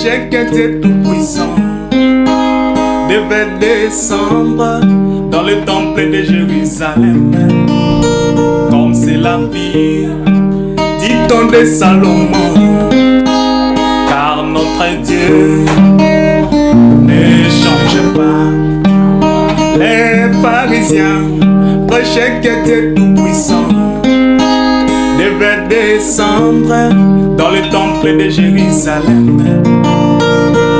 prochain que Dieu Tout-Puissant devait descendre dans le temple de Jérusalem. Comme c'est la vie, dit-on de Salomon, car notre Dieu ne change pas. Les pharisiens prêchaient que Dieu Tout-Puissant devait descendre dans le temple de Jérusalem.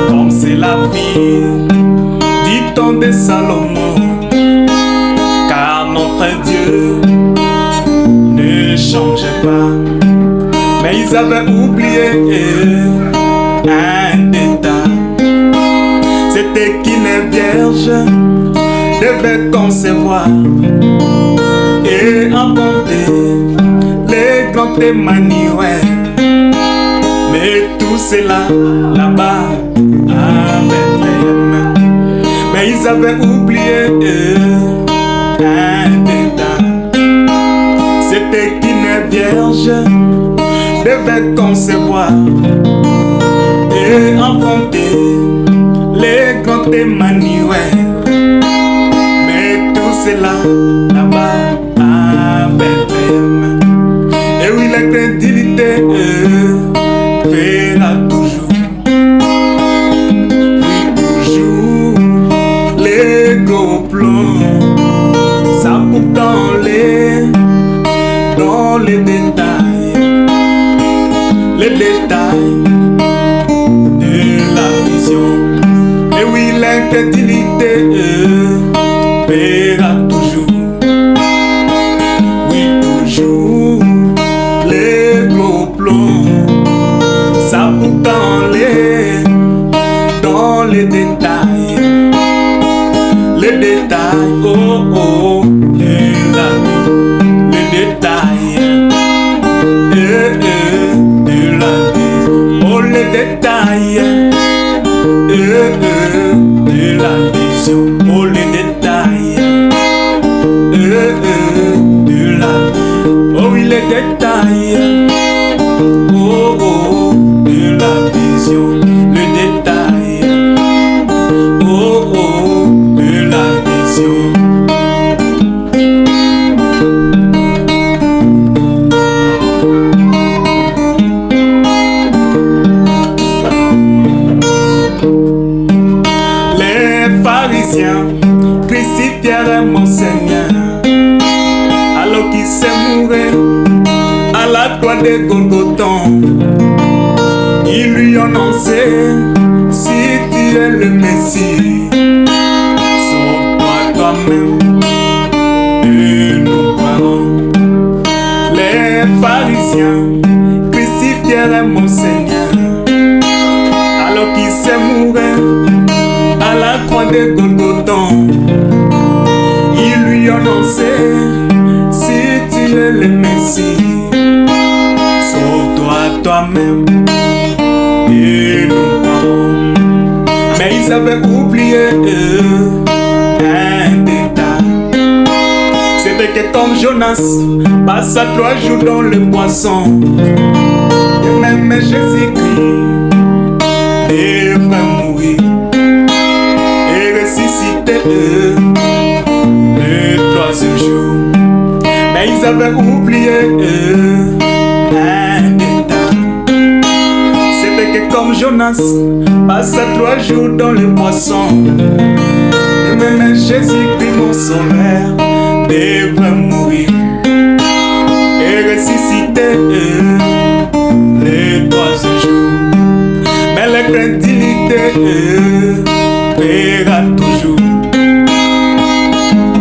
Comme c'est la vie, dit-on de Salomon, car notre Dieu ne change pas. Mais ils avaient oublié un détail, c'était qu'une vierge devait concevoir et inventer les grands Emmanuel. Mais tout cela là-bas à Bethléem. Mais ils avaient oublié un détail, c'était qu'une vierge devait concevoir et inventer les grands Emmanuel. Mais tout cela là-bas à Bethléem. Et oui, la crédulité verra toujours, oui, toujours les gros plans. Ça coupe dans les détails, les détails de la vision. Et oui, l'incrédulité verra toujours, oui, toujours les gros plans. Ça coupe dans les détails, les détails, oh oh, de la vie, les détails, de la vie, oh les détails, de la vision, oh les détails, de la vie, oh oui les détails, oh oh, de la vision, le détail, oh oh, de la vision. Les pharisiens crucifièrent mon Seigneur alors qu'il s'est mouru à la croix de Golgothon. Ils lui ont annoncé: si tu es le Messie, sauve-toi toi-même et nous croirons. Les pharisiens crucifièrent mon Seigneur alors qu'il s'est mouru à la croix de Golgothon. Ils lui ont annoncé: si tu es le Messie, sauve-toi toi-même et nous croirons. Mais ils avaient oublié un détail, c'était que comme Jonas passa 3 jours dans le poisson, et même Jésus-Christ devrait mourir et ressusciter le 3e jour. Mais ils avaient oublié un détail, c'était que comme Jonas passa 3 jours dans le poisson, et même Jésus-Christ mon sauveur devrait mourir et ressusciter le 3e jour. Mais l'incrédulité verra toujours,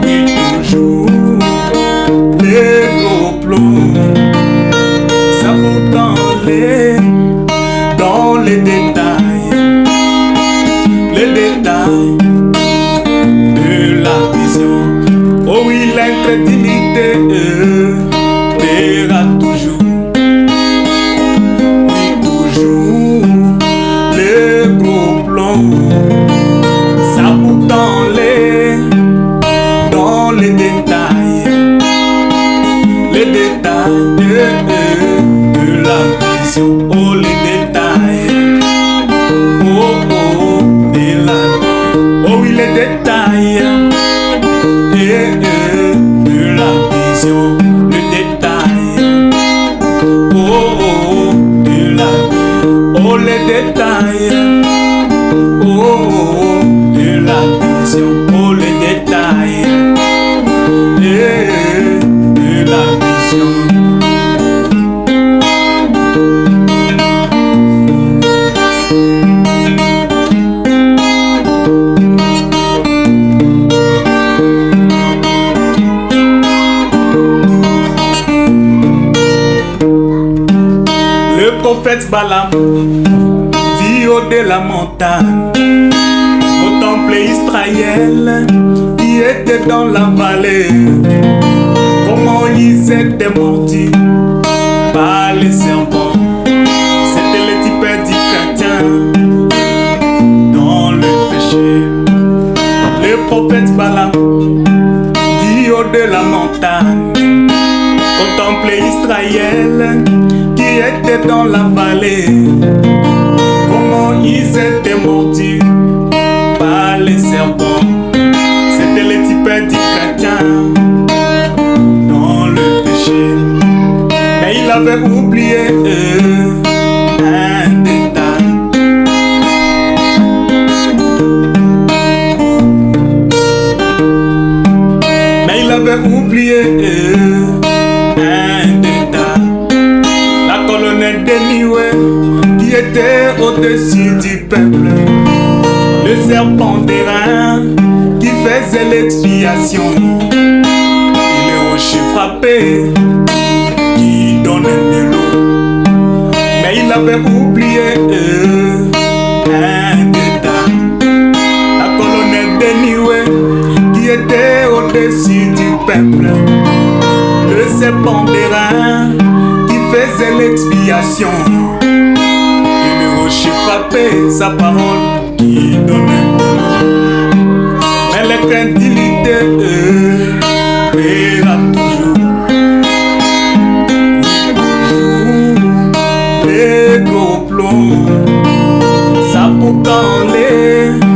oui, toujours les gros plombs. Ça coupe dans les détails, les détails de la vision. Oh oui, l'incrédulité verra toujours, oui, toujours les gros plombs. Ça coupe dans les détails, les détails de la vision. Oh les détails, prophète Balaam dit haut de la montagne, contemplez Israël qui était dans la vallée, comment ils étaient mordus par les serpents. C'était le type du chrétien dans le péché. Le prophète Balaam dit haut de la montagne, contemplez Israël qui était dans la vallée, comment ils étaient mordus par les serpents. C'était le type du chrétien dans le péché. Mais il avait oublié un détail. Mais il avait oublié un détail. La colonne de Nioué qui était au-dessus du peuple, le serpent d'airain qui faisait l'expiation, et le rocher frappé qui donnait de l'eau. Mais il avait oublié un détail. La colonne de Nioué qui était au-dessus du peuple, le serpent d'airain qui faisait l'expiation, et le rocher frappé, sa parole qui donnait de l'eau. Mais l'incrédulité verra toujours. Les gros plombs, ça pour quand les